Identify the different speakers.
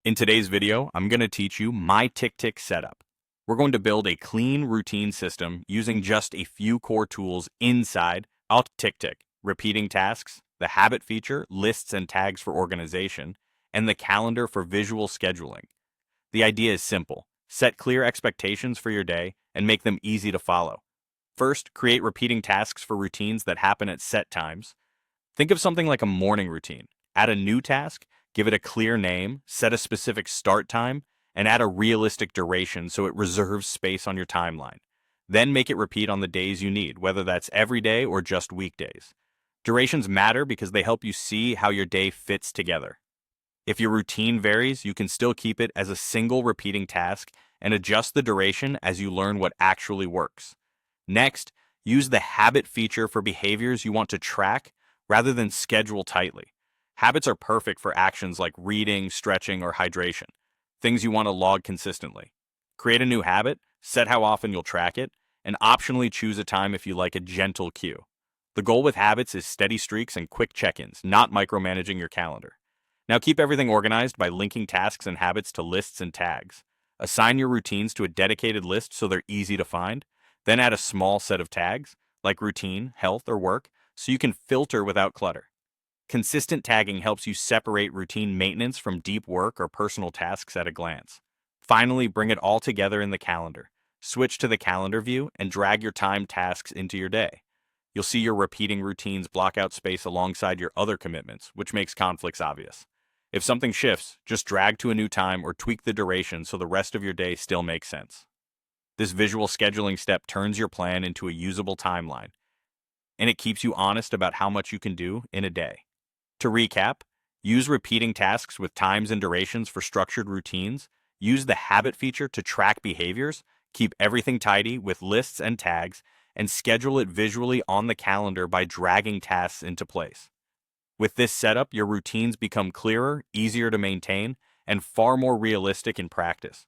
Speaker 1: In today's video, I'm going to teach you my Ticktick setup. We're going to build a clean routine system using just a few core tools inside our Ticktick: repeating tasks, the habit feature, lists and tags for organization, and the calendar for visual scheduling. The idea is simple: set clear expectations for your day and make them easy to follow. First, create repeating tasks for routines that happen at set times. Think of something like a morning routine. Add a new task, give it a clear name, set a specific start time, and add a realistic duration so it reserves space on your timeline. Then make it repeat on the days you need, whether that's every day or just weekdays. Durations matter because they help you see how your day fits together. If your routine varies, you can still keep it as a single repeating task and adjust the duration as you learn what actually works. Next, use the habit feature for behaviors you want to track rather than schedule tightly. Habits are perfect for actions like reading, stretching, or hydration, things you want to log consistently. Create a new habit, set how often you'll track it, and optionally choose a time if you like a gentle cue. The goal with habits is steady streaks and quick check-ins, not micromanaging your calendar. Now keep everything organized by linking tasks and habits to lists and tags. Assign your routines to a dedicated list so they're easy to find. Then add a small set of tags, like routine, health, or work, so you can filter without clutter. Consistent tagging helps you separate routine maintenance from deep work or personal tasks at a glance. Finally, bring it all together in the calendar. Switch to the calendar view and drag your timed tasks into your day. You'll see your repeating routines block out space alongside your other commitments, which makes conflicts obvious. If something shifts, just drag to a new time or tweak the duration so the rest of your day still makes sense. This visual scheduling step turns your plan into a usable timeline, and it keeps you honest about how much you can do in a day. To recap, use repeating tasks with times and durations for structured routines, use the habit feature to track behaviors, keep everything tidy with lists and tags, and schedule it visually on the calendar by dragging tasks into place. With this setup, your routines become clearer, easier to maintain, and far more realistic in practice.